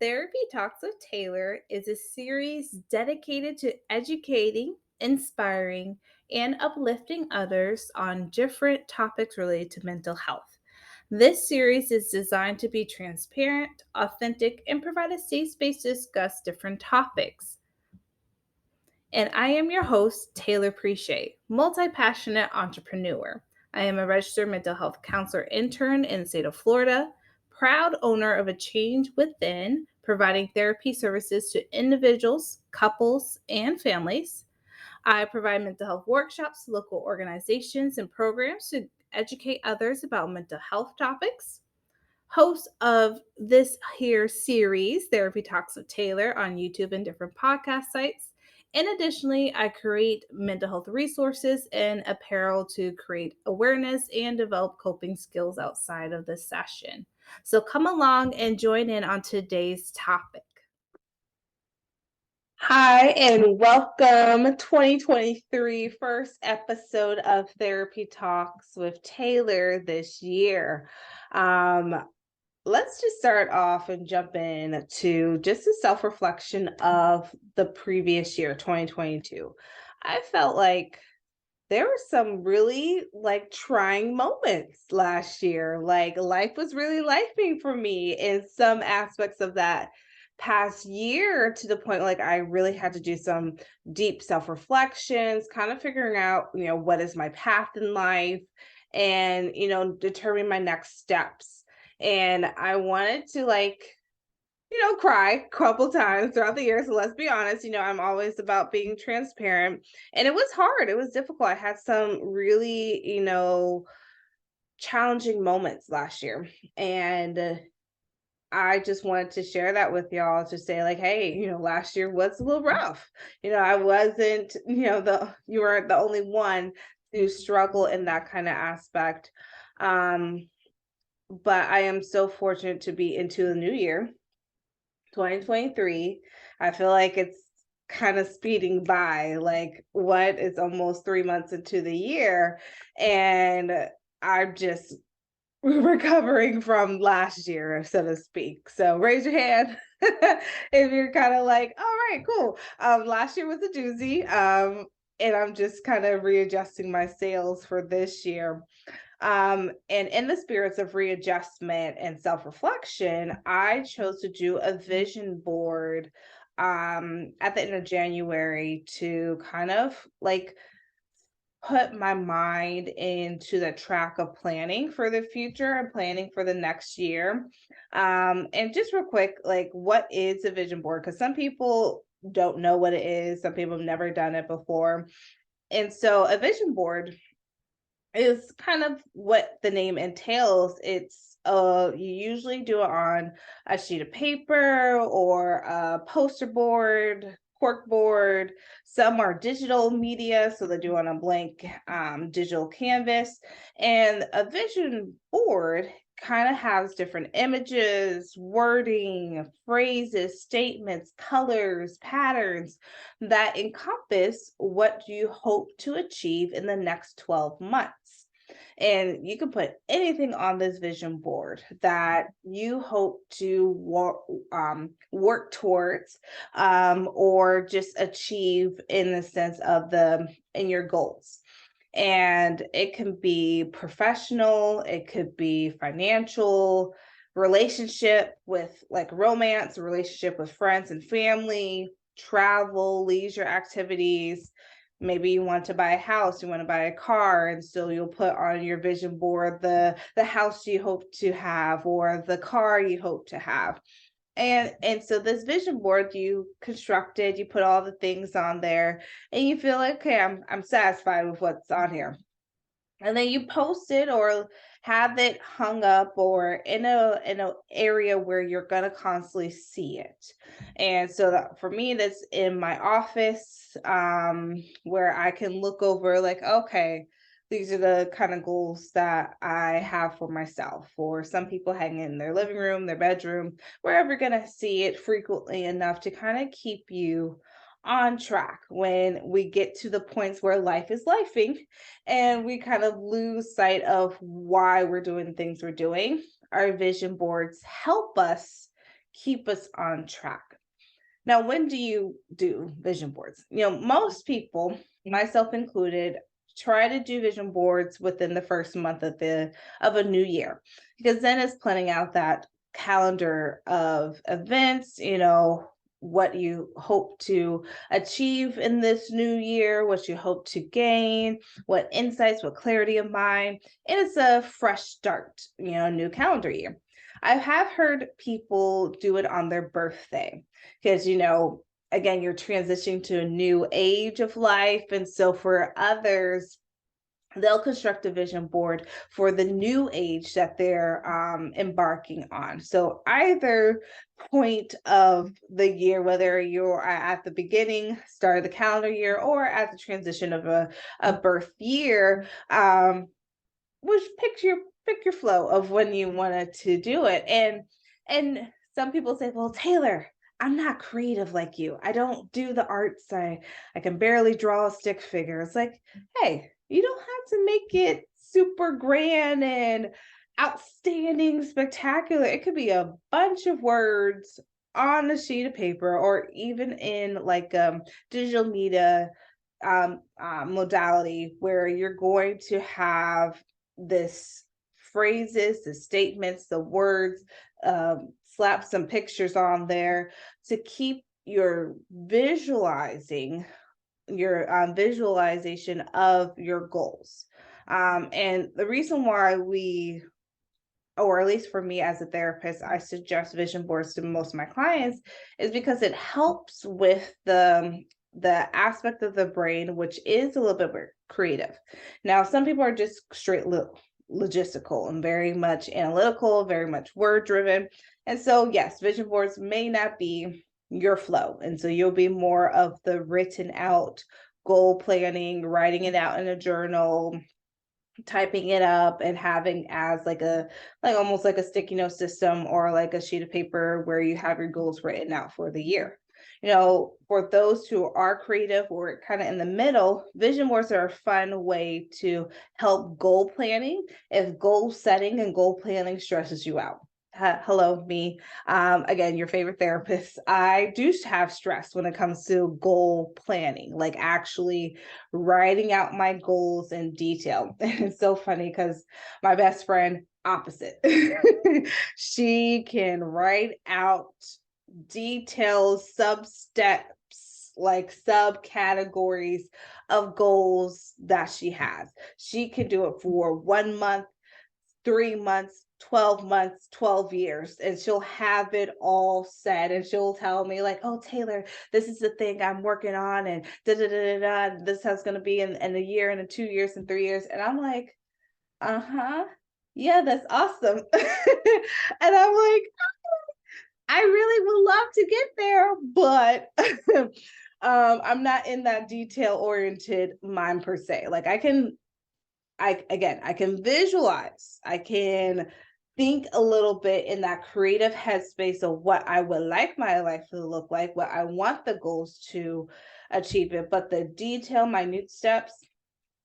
Therapy Talks with Taylor is a series dedicated to educating, inspiring, and uplifting others on different topics related to mental health. This series is designed to be transparent, authentic, and provide a safe space to discuss different topics. And I am your host, Taylor Preche, multi passionate entrepreneur. I am a registered mental health counselor intern in the state of Florida, proud owner of a Change Within, providing therapy services to individuals, couples, and families. I provide mental health workshops to local organizations and programs to educate others about mental health topics. Host of this here series, Therapy Talks with Taylor, on YouTube and different podcast sites. And additionally, I create mental health resources and apparel to create awareness and develop coping skills outside of the session. So come along and join in on today's topic. Hi, and welcome 2023 first episode of Therapy Talks with Taylor this year. Let's just start off and jump in to just a self-reflection of the previous year, 2022. I felt like there were some really trying moments last year. Like life was really lifing for me in some aspects of that past year, to the point like I really had to do some deep self-reflections, kind of figuring out, what is my path in life, and determine my next steps. And I wanted to cry a couple times throughout the year. So let's be honest, I'm always about being transparent. And it was hard. It was difficult. I had some really, challenging moments last year. And I just wanted to share that with y'all, to say like, hey, last year was a little rough. I wasn't, you weren't the only one to struggle in that kind of aspect. Um, but I am so fortunate to be into the new year, 2023. I feel like it's kind of speeding by. Like, what? It's almost 3 months into the year, and I'm just recovering from last year, so to speak. So raise your hand if you're kind of like, all right, cool. Last year was a doozy. And I'm just kind of readjusting my sails for this year. And in the spirits of readjustment and self-reflection, I chose to do a vision board at the end of January, to kind of put my mind into the track of planning for the future and planning for the next year. And just real quick, like, what is a vision board? Because some people don't know what it is, some people have never done it before. And so a vision board is kind of what the name entails. It's you usually do it on a sheet of paper or a poster board, cork board. Some are digital media, so they do on a blank digital canvas. And a vision board kind of has different images, wording, phrases, statements, colors, patterns that encompass what you hope to achieve in the next 12 months. And you can put anything on this vision board that you hope to work towards, or just achieve in the sense of in your goals. And it can be professional, it could be financial, relationship with like romance, relationship with friends and family, travel, leisure activities. Maybe you want to buy a house, you want to buy a car, and so you'll put on your vision board the house you hope to have or the car you hope to have. And so this vision board you constructed, you put all the things on there, and you feel like, okay, I'm satisfied with what's on here. And then you post it or have it hung up or in a area where you're gonna constantly see it. And so that for me, that's in my office, where I can look over like, okay, these are the kind of goals that I have for myself. Or some people hang in their living room, their bedroom, wherever you're gonna see it frequently enough to kind of keep you on track when we get to the points where life is lifing and we kind of lose sight of why we're doing things we're doing. Our vision boards help us keep us on track. Now, when do you do vision boards? Most people, myself included, try to do vision boards within the first month of a new year, because then it's planning out that calendar of events, what you hope to achieve in this new year, what you hope to gain, what insights, what clarity of mind. And it's a fresh start, new calendar year. I have heard people do it on their birthday because, again, you're transitioning to a new age of life. And so for others, they'll construct a vision board for the new age that they're embarking on. So either point of the year, whether you're at the beginning, start of the calendar year, or at the transition of a birth year, which pick your flow of when you wanted to do it. And some people say, well, Taylor, I'm not creative like you. I don't do the arts. I can barely draw a stick figure. It's like, hey, you don't have to make it super grand and outstanding, spectacular. It could be a bunch of words on a sheet of paper, or even in like digital media modality, where you're going to have this phrases, the statements, the words, slap some pictures on there to keep your visualization of your goals. And the reason why or at least for me as a therapist, I suggest vision boards to most of my clients, is because it helps with the aspect of the brain, which is a little bit more creative. Now, some people are just straight logistical and very much analytical, very much word driven. And so, yes, vision boards may not be your flow. And so you'll be more of the written out goal planning, writing it out in a journal, typing it up, and having as like almost like a sticky note system, or like a sheet of paper where you have your goals written out for the year. For those who are creative or kind of in the middle, vision boards are a fun way to help goal planning if goal setting and goal planning stresses you out. Hello, me. Again, your favorite therapist. I do have stress when it comes to goal planning, like actually writing out my goals in detail. And it's so funny because my best friend, opposite. She can write out detailed sub steps, like subcategories of goals that she has. She can do it for 1 month, 3 months, 12 months, 12 years, and she'll have it all set. And she'll tell me, like, oh, Taylor, this is the thing I'm working on, and da da da da da. This is how it's going to be in a year, and in 2 years, and 3 years. And I'm like, uh-huh. Yeah, that's awesome. And I'm like, I really would love to get there, but I'm not in that detail oriented mind per se. Like I can visualize, I can think a little bit in that creative headspace of what I would like my life to look like, what I want the goals to achieve it, but the detail, minute steps,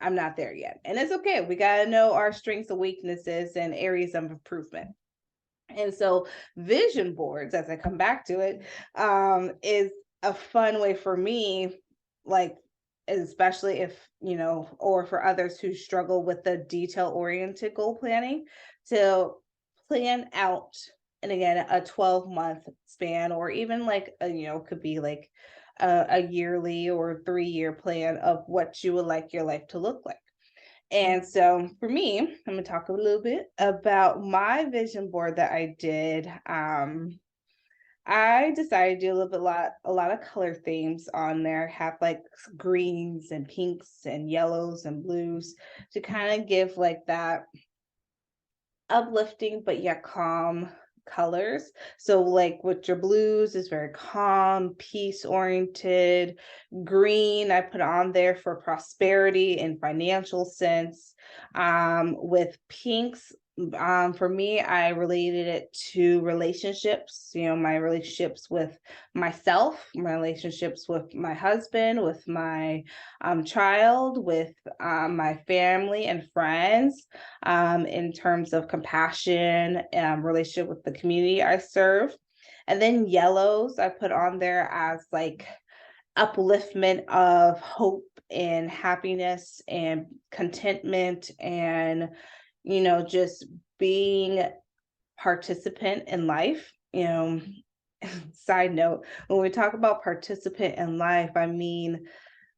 I'm not there yet. And it's okay. We got to know our strengths and weaknesses and areas of improvement. And so vision boards, as I come back to it, is a fun way for me, like, especially if, or for others who struggle with the detail oriented goal planning, to plan out, and again, a 12-month span, or even like, could be like a yearly or 3-year plan of what you would like your life to look like. And so for me, I'm going to talk a little bit about my vision board that I did. I decided to do a lot of color themes on there, have like greens and pinks and yellows and blues to kind of give like that uplifting but yet calm colors. So like with your blues is very calm, peace oriented. Green I put on there for prosperity and financial sense. With pinks, for me, I related it to relationships, my relationships with myself, my relationships with my husband, with my child, with my family and friends, in terms of compassion and relationship with the community I serve. And then yellows I put on there as like upliftment of hope and happiness and contentment and, just being participant in life. Side note, when we talk about participant in life, I mean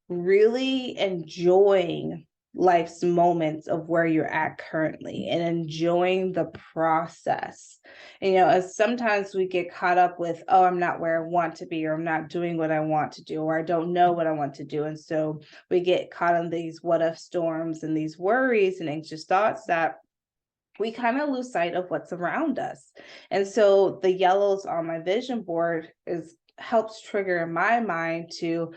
really enjoying life's moments of where you're at currently and enjoying the process. As sometimes we get caught up with, oh, I'm not where I want to be, or I'm not doing what I want to do, or I don't know what I want to do. And so we get caught in these what if storms and these worries and anxious thoughts that we kind of lose sight of what's around us. And so the yellows on my vision board is helps trigger in my mind to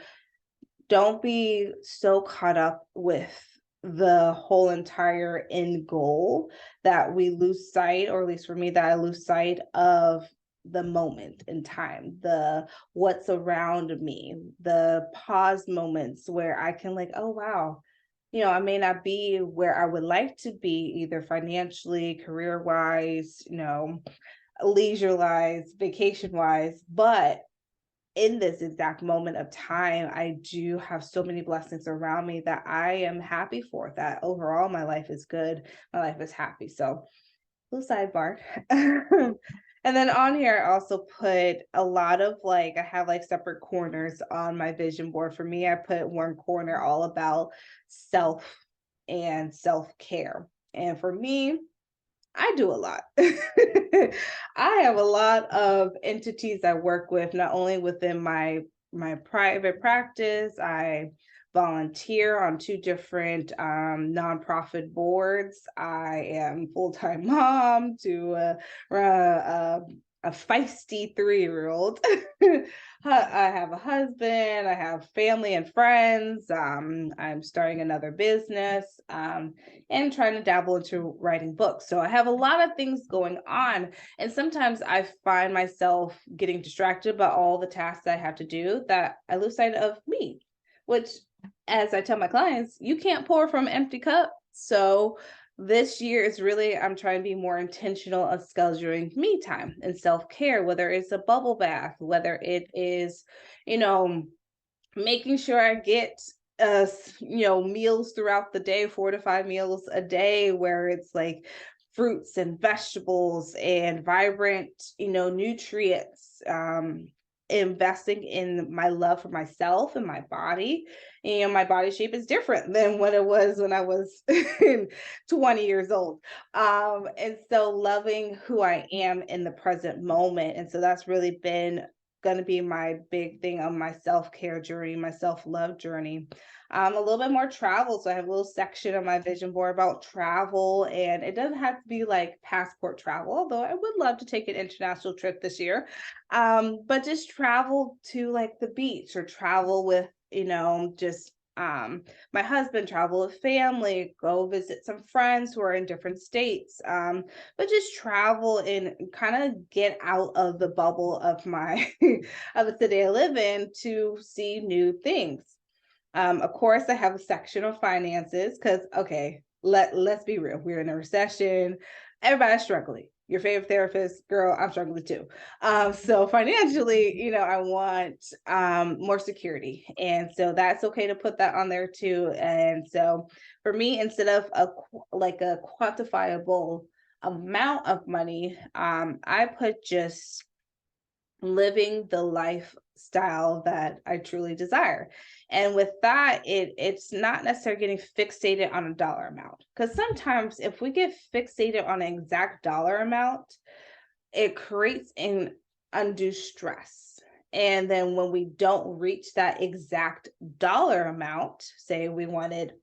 don't be so caught up with the whole entire end goal that we lose sight, or at least for me, that I lose sight of the moment in time, the what's around me, the pause moments where I can like, oh wow, I may not be where I would like to be, either financially, career wise, leisure wise, vacation wise, but in this exact moment of time, I do have so many blessings around me that I am happy for, that overall my life is good. My life is happy. So, little sidebar. And then on here, I also put a lot of like, I have like separate corners on my vision board. For me, I put one corner all about self and self care. And for me, I do a lot. I have a lot of entities I work with, not only within my private practice. I volunteer on two different nonprofit boards. I am full-time mom to a feisty 3-year-old. I have a husband. I have family and friends. I'm starting another business. And trying to dabble into writing books. So I have a lot of things going on. And sometimes I find myself getting distracted by all the tasks I have to do that I lose sight of me, which, as I tell my clients, you can't pour from an empty cup. So this year is really, I'm trying to be more intentional of scheduling me time and self-care, whether it's a bubble bath, whether it is, you know, making sure I get meals throughout the day, 4 to 5 meals a day, where it's like fruits and vegetables and vibrant, nutrients. Investing in my love for myself and my body. My body shape is different than what it was when I was 20 years old. And so loving who I am in the present moment. And so that's really been going to be my big thing on my self-care journey, my self-love journey. A little bit more travel. So I have a little section on my vision board about travel, and it doesn't have to be like passport travel, although I would love to take an international trip this year. But just travel to like the beach, or travel with, just my husband, travel with family, go visit some friends who are in different states. But just travel and kind of get out of the bubble of my of the city I live in to see new things. Of course, I have a section on finances because, okay, let's be real. We're in a recession. Everybody's struggling. Your favorite therapist, girl, I'm struggling too. So financially, I want more security. And so that's okay to put that on there too. And so for me, instead of a quantifiable amount of money, I put just living the lifestyle that I truly desire. And with that, it's not necessarily getting fixated on a dollar amount. Because sometimes if we get fixated on an exact dollar amount, it creates an undue stress. And then when we don't reach that exact dollar amount, say we wanted,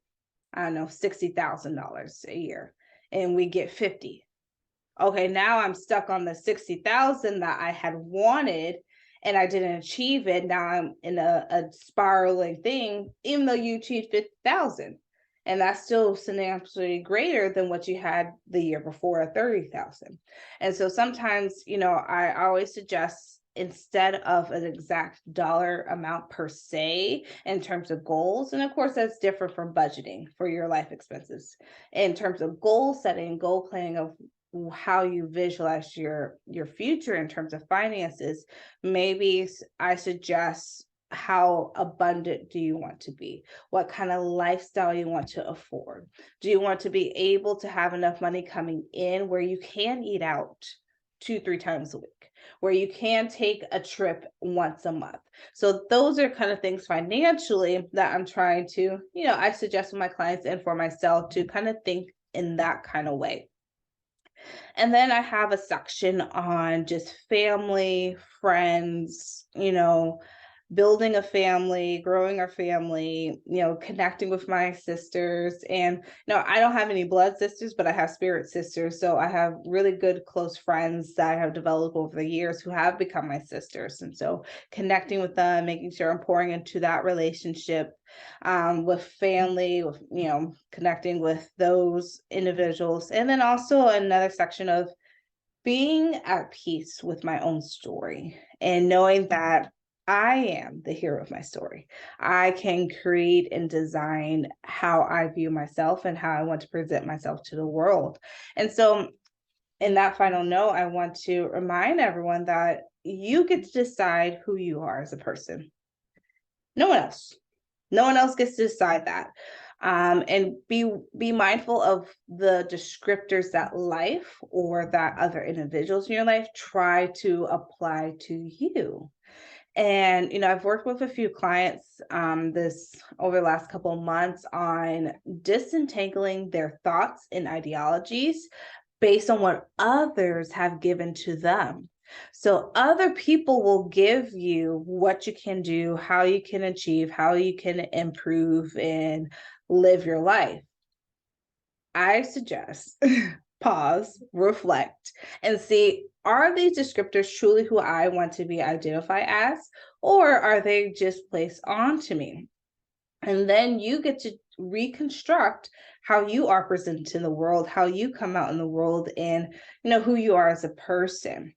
I don't know, $60,000 a year, and we get 50, okay, now I'm stuck on the 60,000 that I had wanted and I didn't achieve it. Now I'm in a spiraling thing, even though you achieved 50,000. And that's still substantially greater than what you had the year before at 30,000. And so sometimes, I always suggest, instead of an exact dollar amount per se in terms of goals, and of course that's different from budgeting for your life expenses, in terms of goal setting, goal planning of how you visualize your future in terms of finances, maybe I suggest, how abundant do you want to be? What kind of lifestyle you want to afford? Do you want to be able to have enough money coming in where you can eat out 2, 3 times a week, where you can take a trip once a month? So those are kind of things financially that I'm trying to, I suggest for my clients and for myself to kind of think in that kind of way. And then I have a section on just family, friends, building a family, growing our family, connecting with my sisters. And, I don't have any blood sisters, but I have spirit sisters. So I have really good, close friends that I have developed over the years who have become my sisters. And so connecting with them, making sure I'm pouring into that relationship, with family, with, connecting with those individuals. And then also another section of being at peace with my own story and knowing that I am the hero of my story. I can create and design how I view myself and how I want to present myself to the world. And so, in that final note, I want to remind everyone that you get to decide who you are as a person. No one else. No one else gets to decide that. And be mindful of the descriptors that life or that other individuals in your life try to apply to you. And I've worked with a few clients this over the last couple of months on disentangling their thoughts and ideologies based on what others have given to them. So other people will give you what you can do, how you can achieve, how you can improve and live your life. I suggest pause, reflect, and see, are these descriptors truly who I want to be identified as, or are they just placed onto me? And then you get to reconstruct how you are presented in the world, how you come out in the world, and who you are as a person.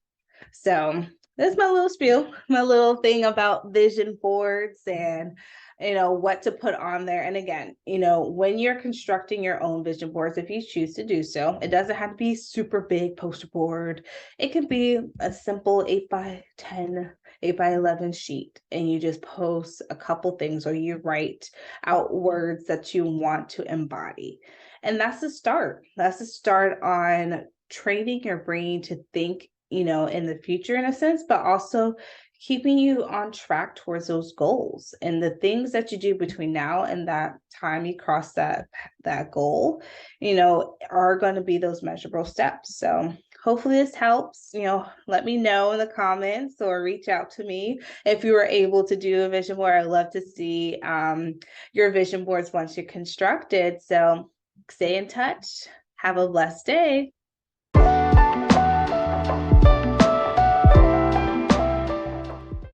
So that's my little spiel, my little thing about vision boards and what to put on there. And again, when you're constructing your own vision boards, if you choose to do so, it doesn't have to be super big poster board. It can be a simple 8x10, 8x11 sheet, and you just post a couple things or you write out words that you want to embody. And that's the start. That's the start on training your brain to think in the future in a sense, but also keeping you on track towards those goals. And the things that you do between now and that time you cross that goal, are going to be those measurable steps. So hopefully this helps. Let me know in the comments or reach out to me if you were able to do a vision board. I'd love to see your vision boards once you're constructed. So stay in touch. Have a blessed day.